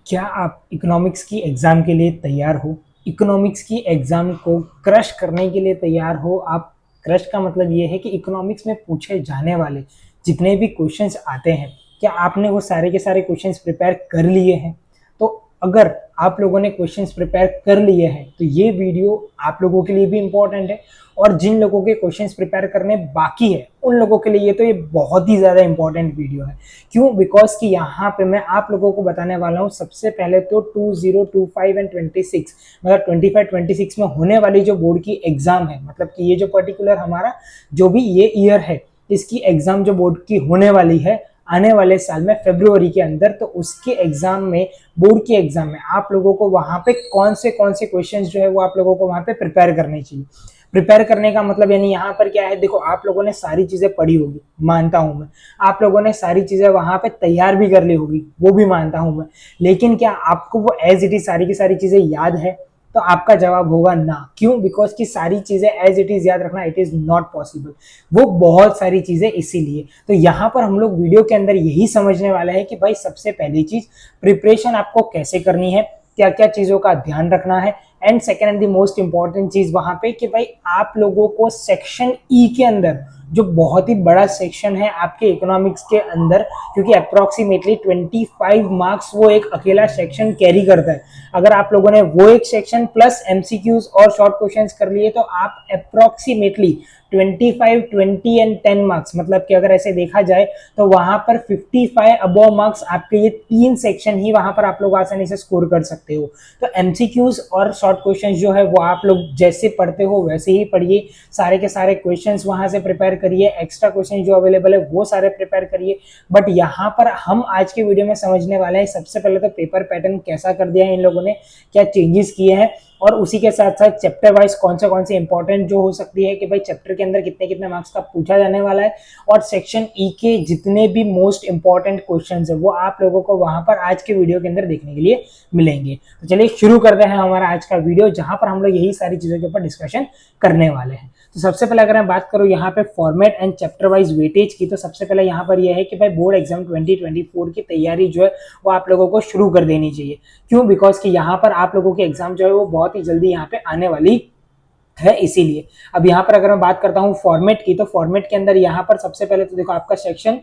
क्या आप इकोनॉमिक्स की एग्ज़ाम के लिए तैयार हो? इकोनॉमिक्स की एग्ज़ाम को क्रश करने के लिए तैयार हो आप? क्रश का मतलब ये है कि इकोनॉमिक्स में पूछे जाने वाले जितने भी क्वेश्चंस आते हैं, क्या आपने वो सारे के सारे क्वेश्चंस प्रिपेयर कर लिए हैं? तो अगर आप लोगों ने क्वेश्चंस प्रिपेयर कर लिए हैं, तो ये वीडियो आप लोगों के लिए भी इम्पोर्टेंट है और जिन लोगों के क्वेश्चंस प्रिपेयर करने बाकी है, उन लोगों के लिए ये बहुत ही ज़्यादा इंपॉर्टेंट वीडियो है। क्यों? बिकॉज कि यहाँ पे मैं आप लोगों को बताने वाला हूँ सबसे पहले तो 2025 एंड 26 मतलब 25-26 में होने वाली जो बोर्ड की एग्जाम है, मतलब कि ये जो पर्टिकुलर हमारा जो भी ये ईयर है, इसकी एग्जाम जो बोर्ड की होने वाली है आने वाले साल में फरवरी के अंदर, तो उसके एग्जाम में, बोर्ड के एग्जाम में आप लोगों को वहां पे कौन से क्वेश्चंस जो है वो आप लोगों को वहां पे प्रिपेयर करने चाहिए। प्रिपेयर करने का मतलब यानी यहाँ पर क्या है, देखो आप लोगों ने सारी चीजें पढ़ी होगी, मानता हूं मैं। आप लोगों ने सारी चीजें वहां पे तैयार भी कर ली होगी, वो भी मानता हूं मैं। लेकिन क्या आपको वो एज इट इज सारी की सारी चीजें याद है? तो आपका जवाब होगा ना। क्यों? बिकॉज की सारी चीजें एज इट इज याद रखना इट इज नॉट पॉसिबल। वो बहुत सारी चीजें इसीलिए तो यहाँ पर हम लोग वीडियो के अंदर यही समझने वाले हैं कि भाई सबसे पहली चीज, प्रिपरेशन आपको कैसे करनी है, क्या क्या चीजों का ध्यान रखना है। And second and the most important चीज वहां पे कि भाई आप लोगों को सेक्शन ई के अंदर, जो बहुत ही बड़ा सेक्शन है आपके इकोनॉमिक्स के अंदर, क्योंकि अप्रोक्सीमेटली 25 मार्क्स वो एक अकेला सेक्शन कैरी करता है। अगर आप लोगों ने वो एक सेक्शन प्लस एमसीक्यूज और शॉर्ट क्वेश्चंस कर लिए तो आप अप्रोक्सीमेटली 25, 20 एंड 10 मार्क्स, मतलब कि अगर ऐसे देखा जाए तो वहां पर 55 अबव मार्क्स आपके ये तीन सेक्शन ही वहां पर आप लोग आसानी से स्कोर कर सकते हो। तो एमसीक्यूज और शॉर्ट क्वेश्चंस जो है वो आप लोग जैसे पढ़ते हो वैसे ही पढ़िए, सारे के सारे क्वेश्चंस वहां से प्रिपेयर करिए, एक्स्ट्रा क्वेश्चन जो अवेलेबल है वो सारे प्रिपेयर करिए। बट यहाँ पर हम आज के वीडियो में समझने वाले हैं सबसे पहले तो पेपर पैटर्न कैसा कर दिया है इन लोगों ने, क्या चेंजेस किए हैं, और उसी के साथ साथ चैप्टर वाइज कौन से इंपॉर्टेंट जो हो सकती है कि भाई चैप्टर के अंदर कितने कितने मार्क्स का पूछा जाने वाला है, और सेक्शन ई के जितने भी मोस्ट इंपॉर्टेंट क्वेश्चंस है वो आप लोगों को वहां पर आज के वीडियो के अंदर देखने के लिए मिलेंगे। तो चलिए शुरू करते हैं हमारा आज का वीडियो, जहां पर हम लोग यही सारी चीजों के ऊपर डिस्कशन करने वाले हैं। तो सबसे पहले अगर मैं बात करूं यहाँ पे format and chapter wise weightage की, तो सबसे पहले यहाँ पर यह है कि भाई बोर्ड एग्जाम 2024 की तैयारी जो है वो आप लोगों को शुरू कर देनी चाहिए। क्यों? बिकॉज कि यहाँ पर आप लोगों की एग्जाम जो है वो बहुत ही जल्दी यहाँ पे आने वाली है, इसीलिए। अब यहाँ पर अगर मैं बात करता हूँ फॉर्मेट की, तो फॉर्मेट के अंदर यहाँ पर सबसे पहले तो देखो आपका सेक्शन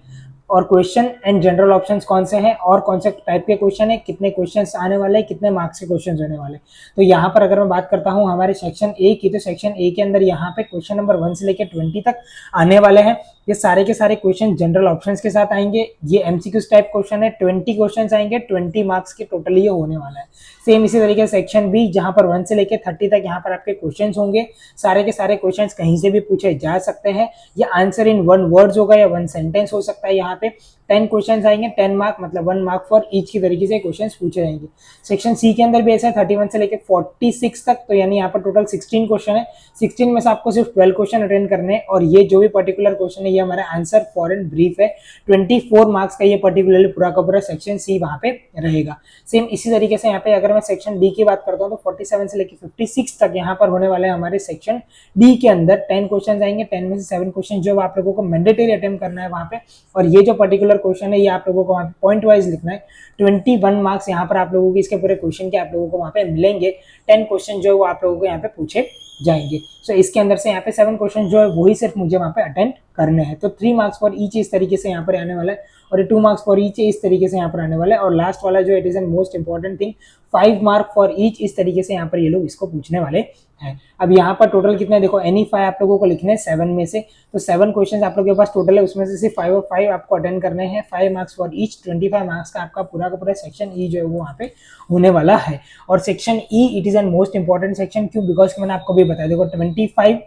और क्वेश्चन एंड जनरल ऑप्शंस कौन से हैं और कौन से टाइप के क्वेश्चन है, कितने क्वेश्चंस आने वाले हैं, कितने मार्क्स के क्वेश्चंस होने वाले। तो यहाँ पर अगर मैं बात करता हूँ हमारे सेक्शन ए की, तो सेक्शन ए के अंदर यहाँ पे क्वेश्चन नंबर 1 से लेकर 20 तक आने वाले हैं। ये सारे के सारे क्वेश्चन जनरल ऑप्शंस के साथ आएंगे। ये एमसीक्यूज टाइप क्वेश्चन है, 20 क्वेश्चन आएंगे, 20 मार्क्स के टोटल ये होने वाला है। सेम इसी तरीके से सेक्शन बी, जहां पर 1 से लेकर 30 तक यहाँ पर आपके क्वेश्चन होंगे। सारे के सारे क्वेश्चन कहीं से भी पूछे जा सकते हैं। ये आंसर इन 1 वर्ड्स होगा या 1 सेंटेंस हो सकता है। यहाँ पे 10 क्वेश्चन आएंगे, 10 मार्क मतलब 1 मार्क फॉर ईच की तरीके से क्वेश्चन पूछे जाएंगे। सेक्शन सी के अंदर भी ऐसा है, 31 से लेकर 46 तक, तो यानी यहाँ पर टोटल 16 क्वेश्चन है। 16 में से आपको सिर्फ 12 क्वेश्चन अटेंड करने हैं, और ये जो भी पर्टिकुलर क्वेश्चन है ये हमारा आंसर फॉर एंड ब्रीफ है। 24 मार्क्स का ये पर्टिकुलरली पूरा का पूरा सेक्शन सी वहां पे रहेगा। सेम इसी तरीके से यहाँ पे अगर मैं सेक्शन डी की बात करता हूँ, तो 47 से लेकर 56 तक यहाँ पर होने वाले हमारे सेक्शन डी के अंदर 10 क्वेश्चन आएंगे। 10 में से 7 क्वेश्चन जो आप लोगों को मैंडेटरी अटेम्प्ट करना है वहां पे, और ये जो पर्टिकुलर क्वेश्चन है ये आप लोगों को वहां पे पॉइंट वाइज लिखना है। 21 मार्क्स यहाँ पर आप लोगों के इसके पूरे क्वेश्चन के आप लोगों को वहां पे मिलेंगे। 10 क्वेश्चन जो है वो आप लोगों को यहाँ पे पूछे जाएंगे। सो इसके अंदर से यहाँ पे 7 क्वेश्चन जो है वही सिर्फ मुझे वहां पे अटेंड करने हैं। तो 3 मार्क्स फॉर ईच इस तरीके से यहाँ पर आने वाला है, और 2 मार्क्स फॉर ईच इस तरीके से यहाँ पर आने वाला है। और लास्ट वाला जो it is an most important thing, 5 mark for each इस तरीके से यहाँ पर ये लोग इसको पूछने वाले हैं। अब यहाँ पर टोटल कितने, देखो एनी 5 आप लोगों को लिखने हैं 7 में से, तो 7 क्वेश्चन आप लोगों के पास टोटल है, उसमें से सिर्फ 5 और 5 आपको अटेंड करने हैं। 5 मार्क्स फॉर ईच, 25 मार्क्स का आपका पूरा का पूरा सेक्शन ई जो है वो वहाँ पे होने वाला है। और section E it is an most important section. क्यों? बिकॉज मैंने आपको भी बताया, देखो 25,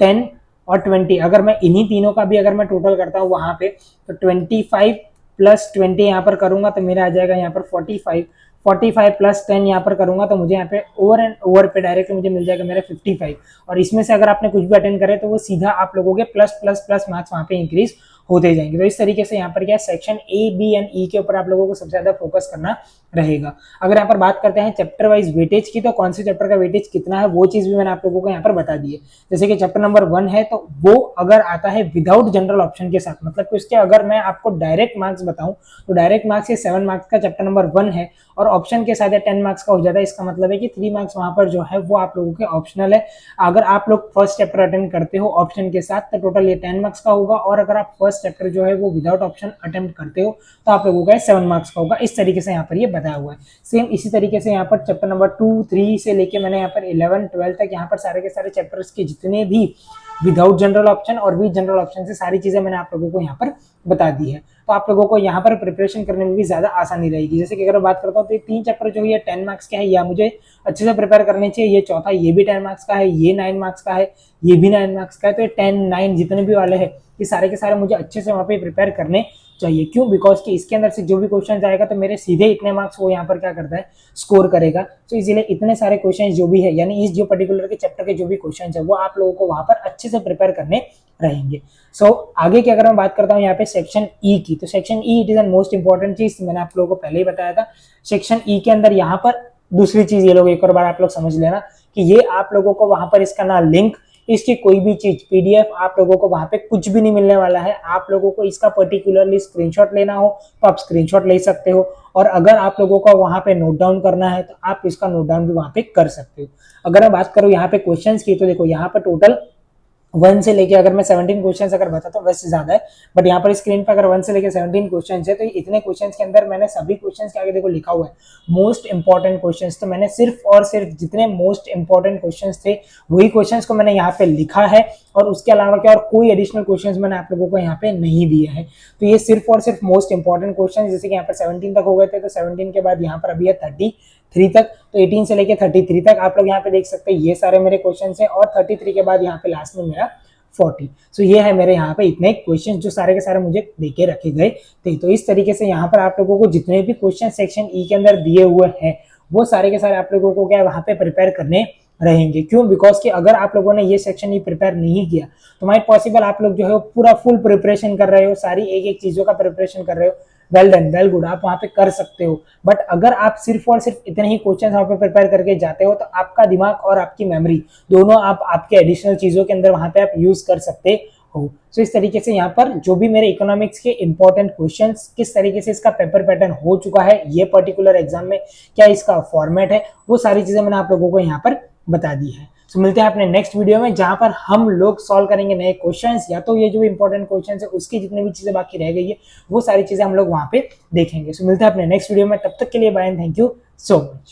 10 और 20, अगर मैं इन्हीं तीनों का भी अगर मैं टोटल करता हूँ वहां पे, तो 25 प्लस 20 यहाँ पर करूंगा तो मेरा आ जाएगा यहाँ पर 45। 45 प्लस 10 यहाँ पर करूंगा तो मुझे यहाँ पे ओवर एंड ओवर पे डायरेक्ट मुझे मिल जाएगा मेरा 55। और इसमें से अगर आपने कुछ भी अटेंड करे तो वो सीधा आप लोगों के प्लस प्लस प्लस मार्क्स वहाँ पे इंक्रीज होते जाएंगे। तो इस तरीके से यहाँ पर क्या सेक्शन ए, बी एंड ई के ऊपर आप लोगों को सबसे ज्यादा फोकस करना रहेगा। अगर यहाँ पर बात करते हैं चैप्टर वाइज वेटेज की, तो कौन से चैप्टर का वेटेज कितना है वो चीज भी मैंने आप लोगों को यहाँ पर बता दी है। जैसे कि चैप्टर नंबर 1 है तो वो अगर आता है विदाउट जनरल ऑप्शन के साथ, मतलब कि उसके अगर मैं आपको डायरेक्ट मार्क्स बताऊं तो डायरेक्ट मार्क्स ये 7 मार्क्स का चैप्टर नंबर 1 है और ऑप्शन के साथ 10 मार्क्स का हो जाता है। इसका मतलब है कि 3 मार्क्स वहां पर जो है वो आप लोगों के ऑप्शनल है। अगर आप लोग फर्स्ट चैप्टर अटेम्प्ट करते हो ऑप्शन के साथ तो टोटल ये 10 मार्क्स का होगा, और अगर आप फर्स्ट चैप्टर जो है वो विदाउट ऑप्शन अटेम्प्ट करते हो तो आप लोगों का 7 मार्क्स का होगा। इस तरीके से यहाँ पर ये बताया हुआ है। सेम इसी तरीके से यहाँ पर चैप्टर नंबर 2, 3 से लेके मैंने यहाँ पर 11, 12 तक यहाँ पर सारे के सारे चैप्टर्स के जितने भी विदाउट जनरल ऑप्शन और विद जनरल ऑप्शन से सारी चीजें मैंने आप लोगों को यहाँ पर बता दी है। तो आप लोगों को यहाँ पर प्रिपरेशन करने में भी ज्यादा आसानी रहेगी। जैसे कि अगर बात करता हूँ तो ये 3 चैप्टर जो है 10 मार्क्स के हैं, या मुझे अच्छे से प्रिपेयर करने चाहिए। ये चौथा ये भी 10 मार्क्स का है, ये 9 मार्क्स का है, ये भी 9 मार्क्स का है। तो ये 10, 9 जितने भी वाले हैं ये सारे के सारे मुझे अच्छे से वहाँ पे प्रिपेयर करने चाहिए। क्यों? बिकॉज कि इसके अंदर से जो भी क्वेश्चन आएगा तो मेरे सीधे इतने मार्क्स वो यहाँ पर क्या करता है, स्कोर करेगा। तो इसीलिए इतने सारे क्वेश्चन जो भी है, यानी इस जो पर्टिकुलर के चैप्टर के जो भी क्वेश्चन है वो आप लोगों को वहां पर अच्छे से प्रिपेयर करने रहेंगे। सो आगे की अगर मैं बात करता हूँ यहाँ पे सेक्शन ई की, तो section E it is an most important चीज, मैंने आप लोगों को पहले ही बताया था। सेक्शन ई के अंदर यहाँ पर दूसरी चीज ये लोग एक और बार आप लोग समझ लेना कि ये आप लोगों को वहां पर इसका ना लिंक, इसकी कोई भी चीज पीडीएफ आप लोगों को वहां पे कुछ भी नहीं मिलने वाला है। आप लोगों को इसका पर्टिकुलरली स्क्रीनशॉट लेना हो तो आप स्क्रीनशॉट ले सकते हो, और अगर आप लोगों को वहां पे नोट डाउन करना है तो आप इसका नोट डाउन भी वहां पे कर सकते हो। अगर मैं बात करूं यहाँ पे क्वेश्चंस की, तो देखो यहाँ पर टोटल 1 से लेके अगर मैं 17 क्वेश्चंस अगर बताता हूँ वैसे ज्यादा है, बट यहाँ पर स्क्रीन पर अगर 1 से लेके 17 क्वेश्चंस है तो इतने क्वेश्चंस के अंदर मैंने सभी क्वेश्चंस के आगे देखो लिखा हुआ है मोस्ट इंपॉर्टेंट क्वेश्चंस। तो मैंने सिर्फ और सिर्फ जितने मोस्ट इंपॉर्टेंट क्वेश्चंस थे वही क्वेश्चंस को मैंने यहाँ पे लिखा है, और उसके अलावा क्या और कोई एडिशनल क्वेश्चंस मैंने आप लोगों को यहाँ पे नहीं दिया है। तो ये सिर्फ और सिर्फ मोस्ट इंपॉर्टेंट क्वेश्चन, जैसे कि यहाँ पर 17 तक हो गए थे, तो 17 के बाद यहाँ पर अभी है 33 तक, तो 18 से लेके 33 तक आप लोग यहाँ पे देख सकते हैं ये सारे मेरे क्वेश्चन है, और 33 के बाद यहाँ पे लास्ट में मेरा 40। सो ये है मेरे यहाँ पे इतने क्वेश्चन जो सारे के सारे मुझे देके रखे गए थे। तो इस तरीके से यहाँ पर आप लोगों को जितने भी क्वेश्चन सेक्शन ई के अंदर दिए हुए हैं वो सारे के सारे आप लोगों को क्या वहां पे प्रिपेयर करने रहेंगे। क्यों? बिकॉज कि अगर आप लोगों ने ये सेक्शन ही प्रिपेयर नहीं किया तो माइट पॉसिबल आप लोग जो है पूरा फुल प्रिपरेशन कर रहे हो, सारी एक एक चीजों का प्रिपरेशन कर रहे हो, वेल डन, वेल गुड, आप वहां पे कर सकते हो। बट अगर आप सिर्फ और सिर्फ इतने ही क्वेश्चन वहां पे प्रिपेयर करके जाते हो तो आपका दिमाग और आपकी मेमोरी दोनों आप आपके एडिशनल चीजों के अंदर वहां पे आप यूज कर सकते हो। सो इस तरीके से यहाँ पर जो भी मेरे इकोनॉमिक्स के इंपॉर्टेंट क्वेश्चंस, किस तरीके से इसका पेपर पैटर्न हो चुका है ये पर्टिकुलर एग्जाम में, क्या इसका फॉर्मेट है, वो सारी चीजें मैंने आप लोगों को यहाँ पर बता दी है। सो मिलते हैं अपने नेक्स्ट वीडियो में जहां पर हम लोग सॉल्व करेंगे नए क्वेश्चंस, या तो ये जो इंपॉर्टेंट क्वेश्चंस है उसकी जितनी भी चीजें बाकी रह गई है वो सारी चीजें हम लोग वहां पे देखेंगे। सो मिलते हैं अपने नेक्स्ट वीडियो में, तब तक के लिए bye and thank you so much.